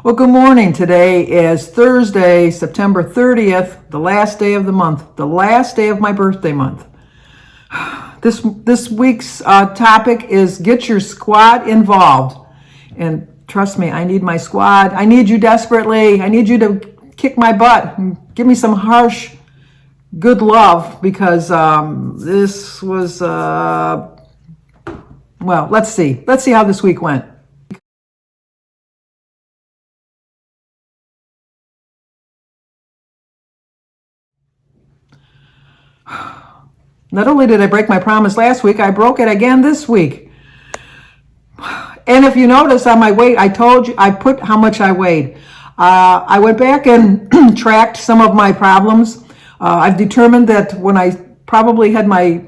Well, good morning. Today is Thursday, September 30th, the last day of the month, the last day of my birthday month. This week's topic is get your squad involved. And trust me, I need my squad. I need you desperately. I need you to kick my butt and give me some harsh, good love because this was, well, let's see. Let's see how this week went. Not only did I break my promise last week, I broke it again this week. And if you notice on my weight, I told you, I put how much I weighed. I went back and tracked some of my problems. I've determined that when I probably had my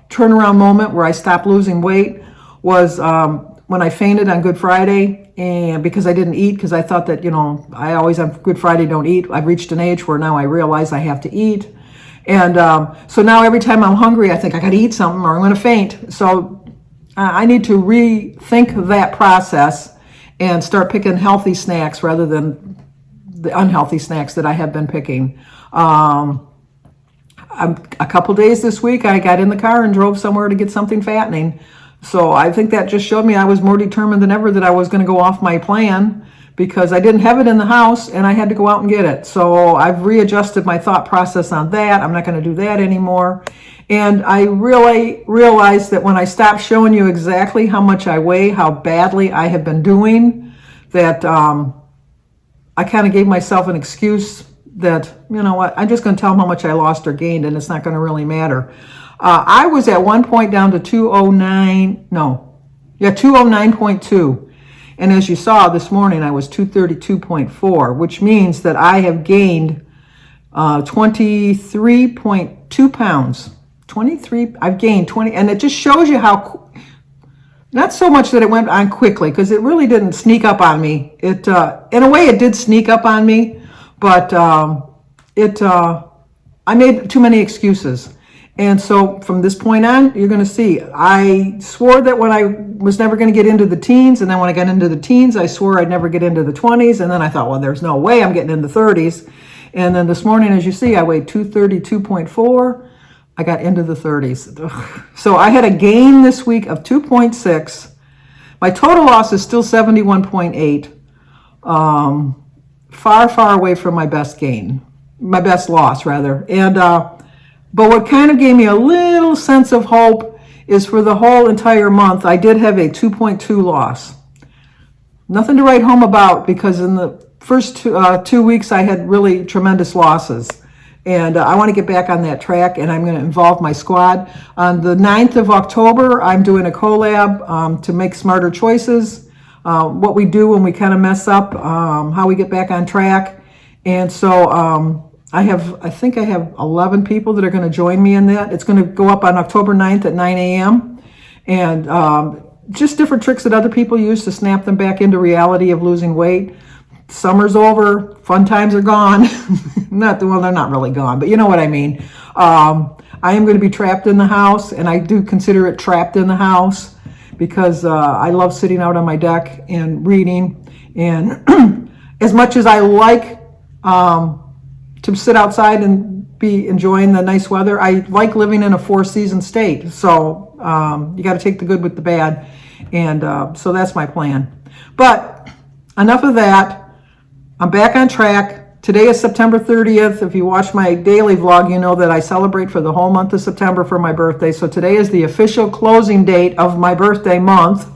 turnaround moment where I stopped losing weight was when I fainted on Good Friday, and because I didn't eat, because I thought that, I always on Good Friday don't eat. I've reached an age where now I realize I have to eat. And so now every time I'm hungry, I think I got to eat something or I'm going to faint. So I need to rethink that process and start picking healthy snacks rather than the unhealthy snacks that I have been picking. A couple days this week, I got in the car and drove somewhere to get something fattening. So I think that just showed me I was more determined than ever that I was going to go off my plan, because I didn't have it in the house and I had to go out and get it. So I've readjusted my thought process on that. I'm not going to do that anymore. And I really realized that when I stopped showing you exactly how much I weigh, how badly I have been doing, that I kind of gave myself an excuse that, you know what, I'm just going to tell them how much I lost or gained and it's not going to really matter. I was at one point down to 209.2. And as you saw this morning, I was 232.4, which means that I have gained 23.2 pounds. I've gained 20, and it just shows you how, not so much that it went on quickly, because it really didn't sneak up on me. It, in a way, it did sneak up on me, but I made too many excuses. And so from this point on, you're going to see, I swore that when I was never going to get into the teens, and then when I got into the teens, I swore I'd never get into the 20s, and then I thought, well, there's no way I'm getting into the 30s. And then this morning, as you see, I weighed 232.4. I got into the 30s. Ugh. So I had a gain this week of 2.6. My total loss is still 71.8. Far, far away from my best gain. My best loss, rather. And but what kind of gave me a little sense of hope is for the whole entire month, I did have a 2.2 loss. Nothing to write home about, because in the first 2 weeks, I had really tremendous losses. And I want to get back on that track, and I'm going to involve my squad. On the 9th of October, I'm doing a collab to make smarter choices, what we do when we kind of mess up, how we get back on track. And so I think I have 11 people that are going to join me in that. It's going to go up on October 9th at 9 a.m. And just different tricks that other people use to snap them back into reality of losing weight. Summer's over, fun times are gone. Well, they're not really gone, but you know what I mean. I am going to be trapped in the house, and I do consider it trapped in the house because I love sitting out on my deck and reading. And as much as I like to sit outside and be enjoying the nice weather, I like living in a four-season state. So you got to take the good with the bad. And so that's my plan. But enough of that. I'm back on track. Today is September 30th. If you watch my daily vlog, you know that I celebrate for the whole month of September for my birthday. So today is the official closing date of my birthday month.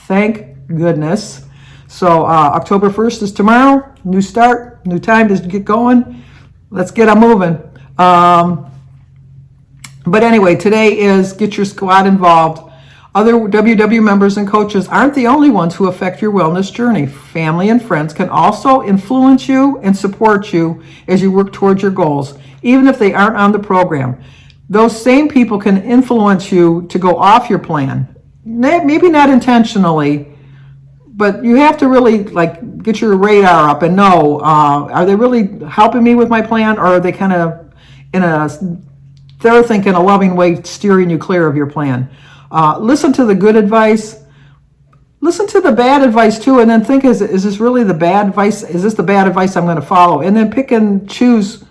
Thank goodness. So October 1st is tomorrow. New start, new time to get going. Let's get on moving. But anyway, today is get your squad involved. Other WW members and coaches aren't the only ones who affect your wellness journey. Family and friends can also influence you and support you as you work towards your goals, even if they aren't on the program. Those same people can influence you to go off your plan. Maybe not intentionally, but you have to really get your radar up and know, are they really helping me with my plan, or are they kind of they're thinking a loving way steering you clear of your plan? Listen to the good advice. listen to the bad advice too, and then think, is this really the bad advice? Is this the bad advice I'm going to follow? And then pick and choose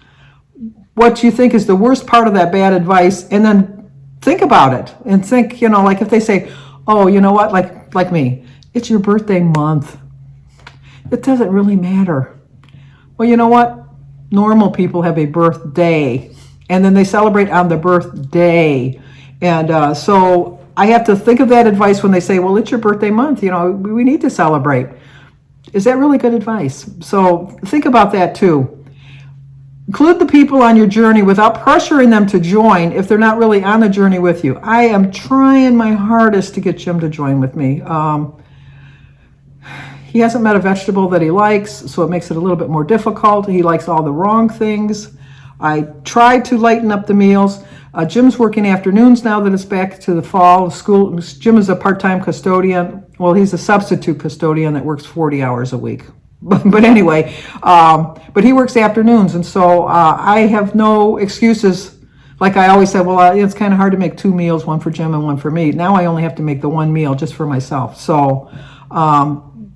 what you think is the worst part of that bad advice, and then think about it and think, like if they say, oh, you know what, like me, it's your birthday month. It doesn't really matter. Well, you know what? Normal people have a birthday, and then they celebrate on the birthday. And so I have to think of that advice when they say, well, it's your birthday month. We need to celebrate. Is that really good advice? So think about that too. Include the people on your journey without pressuring them to join if they're not really on the journey with you. I am trying my hardest to get Jim to join with me. He hasn't met a vegetable that he likes, so it makes it a little bit more difficult. He likes all the wrong things. I tried to lighten up the meals. Jim's working afternoons now that it's back to the fall. School. Jim is a part-time custodian. Well, he's a substitute custodian that works 40 hours a week. But anyway, but he works afternoons, and so I have no excuses. Like I always said, well, it's kind of hard to make 2 meals, one for Jim and one for me. Now I only have to make the 1 meal just for myself. So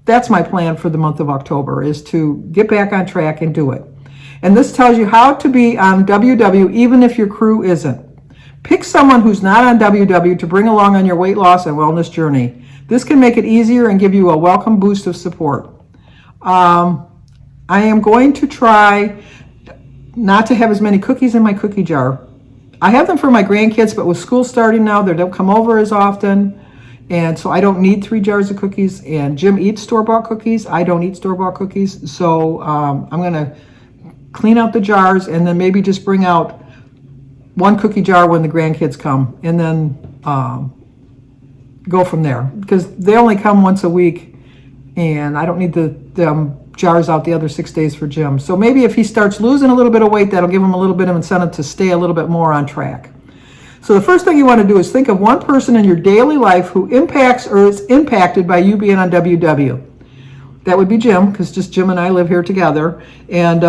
that's my plan for the month of October, is to get back on track and do it. And this tells you how to be on WW even if your crew isn't. Pick someone who's not on WW to bring along on your weight loss and wellness journey. This can make it easier and give you a welcome boost of support. I am going to try not to have as many cookies in my cookie jar. I have them for my grandkids, but with school starting now, they don't come over as often. And so I don't need 3 jars of cookies. And Jim eats store-bought cookies. I don't eat store-bought cookies. So I'm going to clean out the jars and then maybe just bring out 1 cookie jar when the grandkids come, and then go from there. Because they only come once a week. And I don't need the jars out the other 6 days for Jim. So maybe if he starts losing a little bit of weight, that'll give him a little bit of incentive to stay a little bit more on track. So the first thing you want to do is think of one person in your daily life who impacts or is impacted by you being on WW. That would be Jim, because just Jim and I live here together. And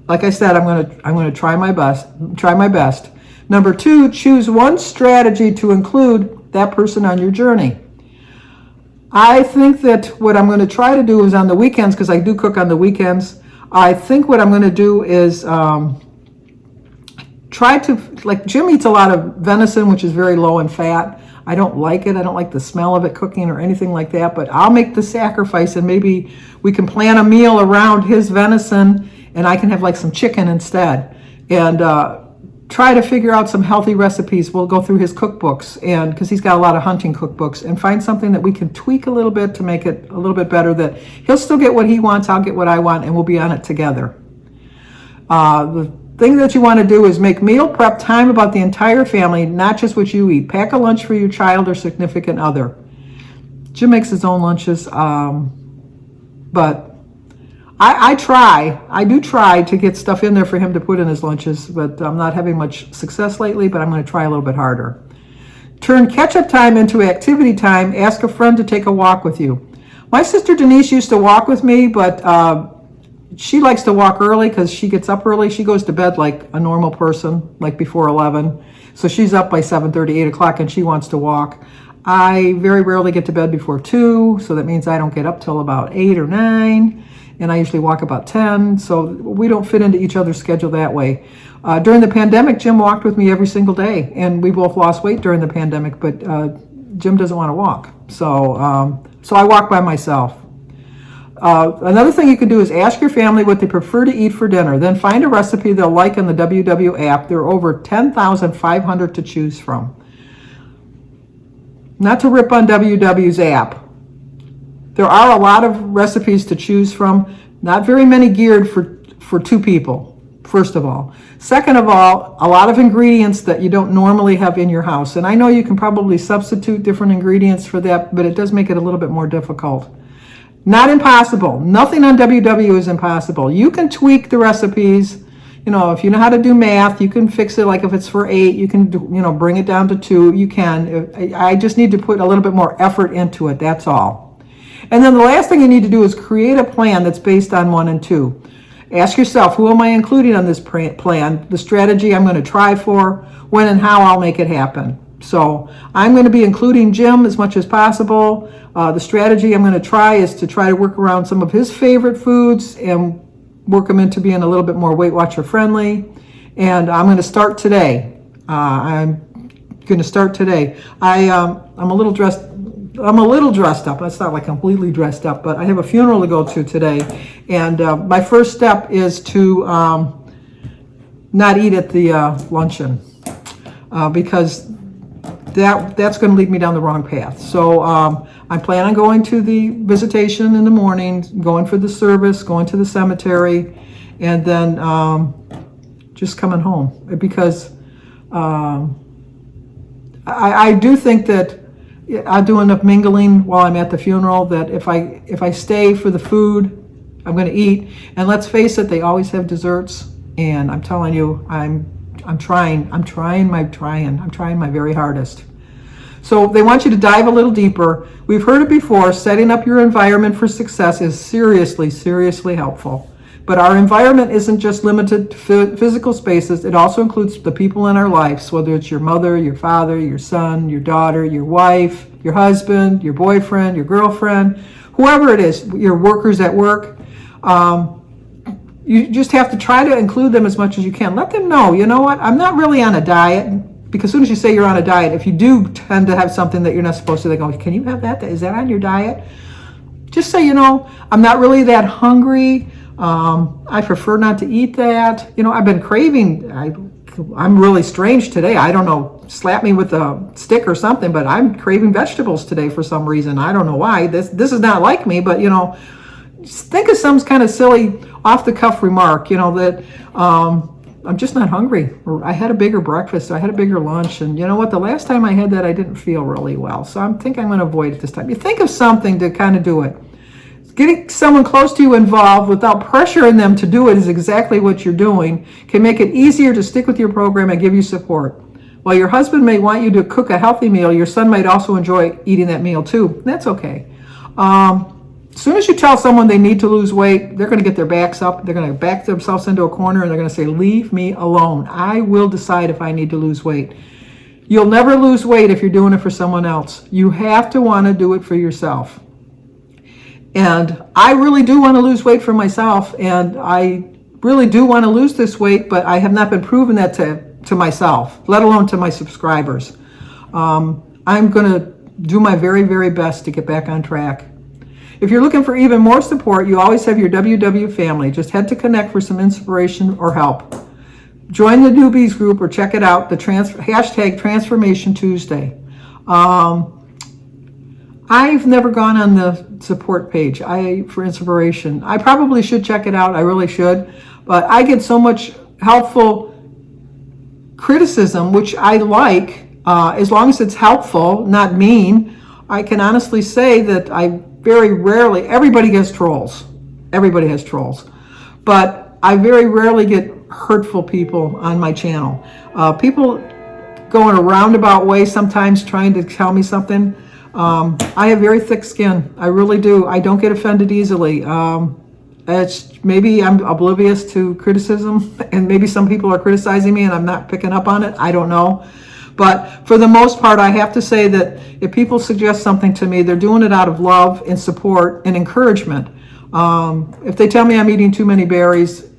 like I said, I'm going to try my best. Number 2, choose one strategy to include that person on your journey. I think that what I'm going to try to do is on the weekends, because I do cook on the weekends, I think what I'm going to do is try to, like Jim eats a lot of venison, which is very low in fat. I don't like it. I don't like the smell of it cooking or anything like that, but I'll make the sacrifice, and maybe we can plan a meal around his venison, and I can have like some chicken instead. And try to figure out some healthy recipes. We'll go through his cookbooks, and because he's got a lot of hunting cookbooks, and find something that we can tweak a little bit to make it a little bit better, that he'll still get what he wants, I'll get what I want, and we'll be on it together. The thing that you want to do is make meal prep time about the entire family, not just what you eat. Pack a lunch for your child or significant other. Jim makes his own lunches, but I do try to get stuff in there for him to put in his lunches, but I'm not having much success lately, but I'm going to try a little bit harder. Turn catch-up time into activity time. Ask a friend to take a walk with you. My sister Denise used to walk with me, but she likes to walk early because she gets up early. She goes to bed like a normal person, like before 11. So she's up by 7:30, 8 o'clock, and she wants to walk. I very rarely get to bed before 2, so that means I don't get up till about 8 or 9. And I usually walk about 10, so we don't fit into each other's schedule that way. During the pandemic, Jim walked with me every single day, and we both lost weight during the pandemic, but Jim doesn't want to walk. So so I walk by myself. Another thing you can do is ask your family what they prefer to eat for dinner. Then find a recipe they'll like in the WW app. There are over 10,500 to choose from. Not to rip on WW's app. There are a lot of recipes to choose from, not very many geared for 2 people, first of all. Second of all, a lot of ingredients that you don't normally have in your house. And I know you can probably substitute different ingredients for that, but it does make it a little bit more difficult. Not impossible. Nothing on WW is impossible. You can tweak the recipes. If you know how to do math, you can fix it. Like if it's for 8, you can bring it down to 2. You can. I just need to put a little bit more effort into it, that's all. And then the last thing you need to do is create a plan that's based on 1 and 2. Ask yourself, who am I including on this plan, the strategy I'm going to try for, when and how I'll make it happen. So I'm going to be including Jim as much as possible. The strategy I'm going to try is to try to work around some of his favorite foods and work them into being a little bit more Weight Watcher friendly. And I'm going to start today. I'm going to start today. I'm a little dressed up. That's not like completely dressed up, but I have a funeral to go to today. And my first step is to not eat at the luncheon because that's going to lead me down the wrong path. So I plan on going to the visitation in the morning, going for the service, going to the cemetery, and then just coming home. Because I do think that I'll do enough mingling while I'm at the funeral that if I stay for the food, I'm going to eat. And let's face it, they always have desserts. And I'm telling you, I'm trying my very hardest. So they want you to dive a little deeper. We've heard it before, setting up your environment for success is seriously helpful. But our environment isn't just limited to physical spaces. It also includes the people in our lives, whether it's your mother, your father, your son, your daughter, your wife, your husband, your boyfriend, your girlfriend, whoever it is, your workers at work. You just have to try to include them as much as you can. Let them know, you know what, I'm not really on a diet. Because as soon as you say you're on a diet, if you do tend to have something that you're not supposed to, they go, can you have that? Is that on your diet? Just say, I'm not really that hungry. I prefer not to eat that. I've been craving. I'm really strange today. I don't know. Slap me with a stick or something, but I'm craving vegetables today for some reason. I don't know why. This is not like me, but think of some kind of silly off-the-cuff remark, that I'm just not hungry. Or I had a bigger breakfast. I had a bigger lunch. And you know what? The last time I had that, I didn't feel really well. So I think I'm going to avoid it this time. You think of something to kind of do it. Getting someone close to you involved without pressuring them to do it is exactly what you're doing, can make it easier to stick with your program and give you support. While your husband may want you to cook a healthy meal, your son might also enjoy eating that meal too. That's okay. As soon as you tell someone they need to lose weight, they're going to get their backs up. They're going to back themselves into a corner and they're going to say, leave me alone. I will decide if I need to lose weight. You'll never lose weight if you're doing it for someone else. You have to want to do it for yourself. And I really do want to lose weight for myself. And I really do want to lose this weight, but I have not been proving that to myself, let alone to my subscribers. I'm going to do my very, very best to get back on track. If you're looking for even more support, you always have your WW family. Just head to Connect for some inspiration or help. Join the newbies group or check it out, the hashtag Transformation Tuesday. I've never gone on the support page for inspiration. I probably should check it out. I really should. But I get so much helpful criticism, which I like, as long as it's helpful, not mean. I can honestly say that I very rarely, everybody gets trolls. Everybody has trolls. But I very rarely get hurtful people on my channel. People go in a roundabout way sometimes trying to tell me something. I have very thick skin. I really do. I don't get offended easily. It's maybe I'm oblivious to criticism and maybe some people are criticizing me and I'm not picking up on it. I don't know. But for the most part, I have to say that if people suggest something to me, they're doing it out of love and support and encouragement. If they tell me I'm eating too many berries,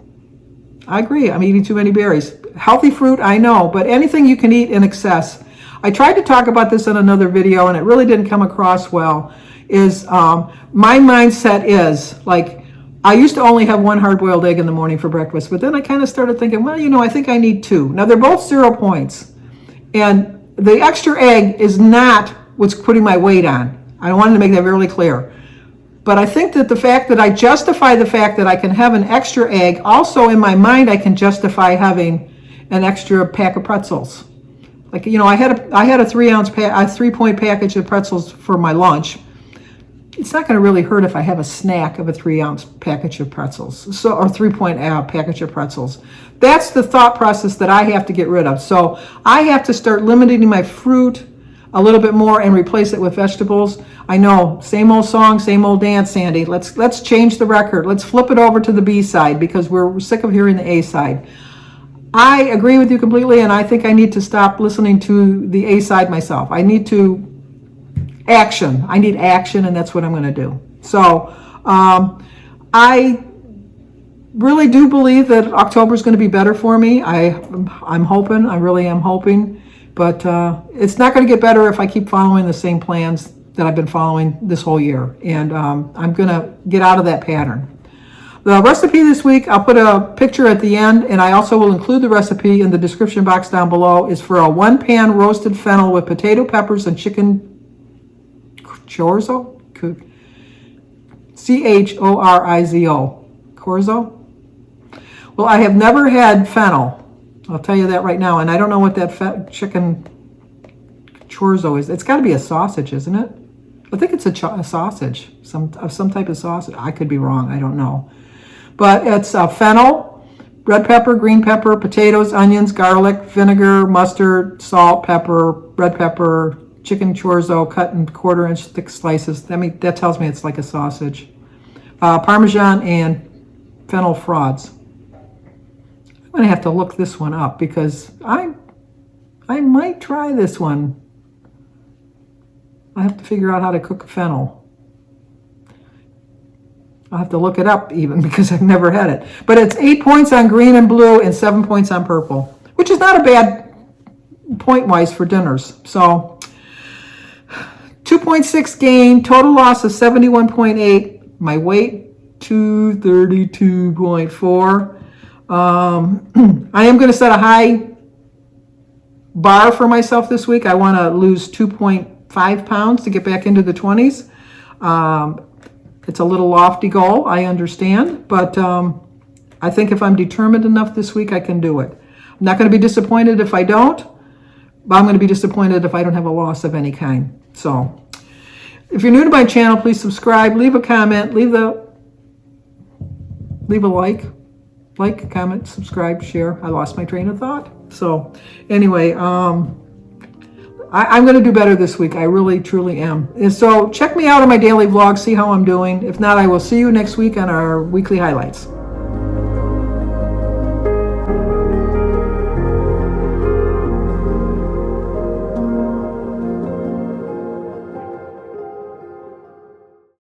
I agree, I'm eating too many berries. Healthy fruit, I know, but anything you can eat in excess. I tried to talk about this in another video and it really didn't come across well, is my mindset is, like, I used to only have one hard-boiled egg in the morning for breakfast, but then I kind of started thinking, well, I think I need 2. Now, they're both 0 points. And the extra egg is not what's putting my weight on. I wanted to make that really clear. But I think that the fact that I justify the fact that I can have an extra egg, also in my mind I can justify having an extra pack of pretzels. Like, I had a 3-point package of pretzels for my lunch. It's not going to really hurt if I have a snack of a 3-ounce package of pretzels, or 3-point package of pretzels. That's the thought process that I have to get rid of. So I have to start limiting my fruit a little bit more and replace it with vegetables. I know, same old song, same old dance, Sandy. Let's change the record. Let's flip it over to the B side because we're sick of hearing the A side. I agree with you completely, and I think I need to stop listening to the A side myself. I need action, and that's what I'm going to do. So I really do believe that October is going to be better for me. I'm hoping, I really am hoping, but it's not going to get better if I keep following the same plans that I've been following this whole year, and I'm going to get out of that pattern. The recipe this week, I'll put a picture at the end, and I also will include the recipe in the description box down below, is for a 1-pan roasted fennel with potato, peppers, and chicken chorizo? Chorizo. Chorizo? Well, I have never had fennel. I'll tell you that right now, and I don't know what that chicken chorizo is. It's got to be a sausage, isn't it? I think it's a sausage, some type of sausage. I could be wrong. I don't know. But it's fennel, red pepper, green pepper, potatoes, onions, garlic, vinegar, mustard, salt, pepper, red pepper, chicken chorizo cut in 1/4-inch thick slices. That tells me it's like a sausage. Parmesan and fennel fronds. I'm going to have to look this one up because I might try this one. I have to figure out how to cook fennel. I'll have to look it up even because I've never had it. But it's 8 points on green and blue and 7 points on purple, which is not a bad point-wise for dinners. So 2.6 gain, total loss of 71.8. My weight, 232.4. I am going to set a high bar for myself this week. I want to lose 2.5 pounds to get back into the 20s. It's a little lofty goal, I understand, but I think if I'm determined enough this week, I can do it. I'm not going to be disappointed if I don't, but I'm going to be disappointed if I don't have a loss of any kind. So if you're new to my channel, please subscribe, leave a comment, leave a like, comment, subscribe, share. I lost my train of thought. So anyway, I'm going to do better this week. I really, truly am. And so check me out on my daily vlog, see how I'm doing. If not, I will see you next week on our weekly highlights.